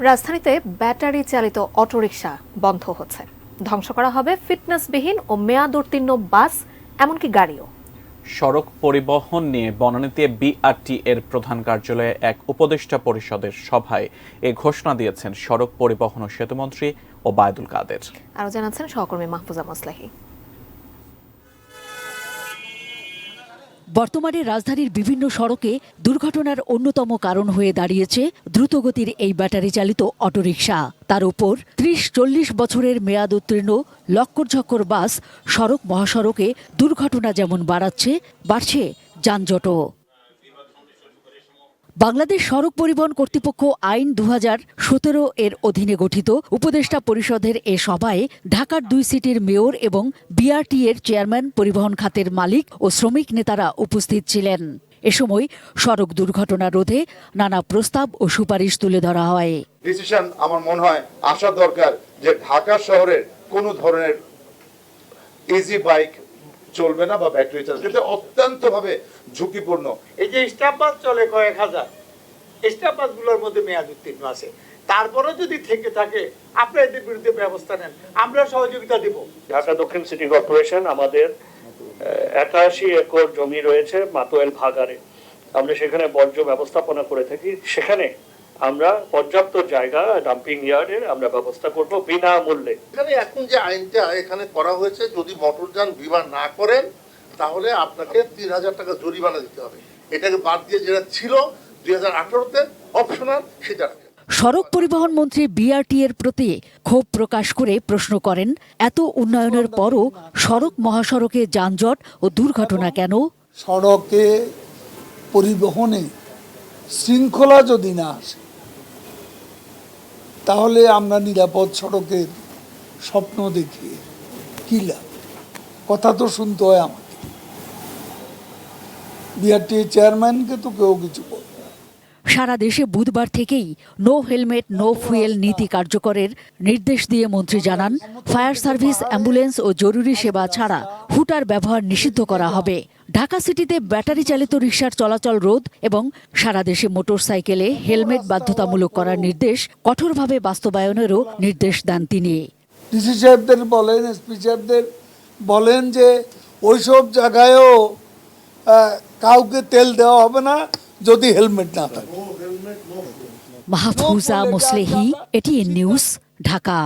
রাজধানীতে ব্যাটারি চালিত অটোরিকশা বন্ধ হচ্ছে। ধ্বংস করা হবে ফিটনেসবিহীন ও মেয়াদোত্তীর্ণ বাস, এমনকি গাড়িও। সড়ক পরিবহন নিয়ে বনানীতে বিআরটি এর প্রধান কার্যালয়ে এক উপদেষ্টা পরিষদের সভায় এ ঘোষণা দিয়েছেন সড়ক পরিবহন ও সেতুমন্ত্রী ওবায়দুল কাদের। আরও জানাচ্ছেন সহকর্মী মাহফুজা মোসলাহি। বর্তমানে রাজধানীর বিভিন্ন সড়কে দুর্ঘটনার অন্যতম কারণ হয়ে দাঁড়িয়েছে দ্রুতগতির এই ব্যাটারি চালিত অটোরিকশা। তার উপর ৩০-৪০ বছরের মেয়াদ উত্তীর্ণ লক্করঝক্কর বাস সড়ক মহাসড়কে দুর্ঘটনা যেমন বাড়ছে যানজটও। বাংলাদেশ সড়ক পরিবহন কর্তৃপক্ষ আইন ২০১৭ এর অধীনে গঠিত উপদেষ্টা পরিষদের এ সভায় ঢাকার ২ সিটির মেয়র এবং বিআরটি এর চেয়ারম্যান, পরিবহন খাতের মালিক ও শ্রমিক নেতারা উপস্থিত ছিলেন। এ সময় সড়ক দুর্ঘটনা রোধে নানা প্রস্তাব ও সুপারিশ তুলে ধরা হয়। ডিসিশন আমার মনে হয় আসা দরকার যে ঢাকা শহরের কোনো ধরনের ইজি বাইক চলবে না বা ব্যাটারি চালানো, এটা অত্যন্ত ভাবে ঝুঁকিপূর্ণ। এই যে স্টাফ বাস চলে কয়েক হাজার, স্টাফ বাসগুলোর মধ্যে মেয়াদ উত্তীর্ণ আছে, তারপরে যদি থেকে থাকে আপনারা এদের বিরুদ্ধে ব্যবস্থা নেন, আমরা সহযোগিতা দেব। ঢাকা দক্ষিণ সিটি কর্পোরেশন আমাদের ৮১ একর জমি রয়েছে মাতোয়াল ভাগাড়ে। আমরা সেখানে বর্জ্য ব্যবস্থাপনা করে থাকি। সেখানে আমরা পর্যাপ্ত জায়গা ডাম্পিং ইয়ার্ডের আমরা ব্যবস্থা করব বিনামূল্যে। এখানে এখন যে আইনটা এখানে করা হয়েছে, যদি মোটরযান বিমা না করেন তাহলে আপনাকে ৩,০০০ টাকা জরিমানা দিতে হবে। এটাকে বাদ দিয়ে যেটা ছিল ২০১৮-তে অপশনাল, সেটা সড়ক পরিবহন মন্ত্রী বিআরটি এর প্রতি ক্ষোভ প্রকাশ করে প্রশ্ন করেন, এত উন্নয়নের পরও সড়ক মহাসড়কে যানজট ও দুর্ঘটনা কেন? সড়কে পরিবহনে শৃঙ্খলা যদি না আসে তাহলে আমরা নিরাপদ সড়কের স্বপ্ন দেখি কি লাভ? কথা তো শুনতে হয় আমাকে। বিআরটি চেয়ারম্যানকে তো কেউ কিছু বলে। সারা দেশে বুধবার থেকেই নো হেলমেট নো ফুয়েল নীতি কার্যকরের নির্দেশ দিয়ে মন্ত্রী জানান, ফায়ার সার্ভিস, অ্যাম্বুলেন্স ও জরুরি সেবা ছাড়া হুটার ব্যবহার নিষিদ্ধ করা হবে। ঢাকা সিটিতে ব্যাটারি চালিত রিকশার চলাচল রোধ এবং সারা দেশে মোটরসাইকেলে হেলমেট বাধ্যতামূলক করার নির্দেশ কঠোরভাবে বাস্তবায়নেরও নির্দেশ দেন তিনি। ডিসি সাহেবদের বলেন, এসপি সাহেবদের বলেন যে ওইসব জায়গায়ও কাউকে তেল দেওয়া হবে না যদি হেলমেট না থাকে। Mahfuza Moslehi, ATN news, Dhaka.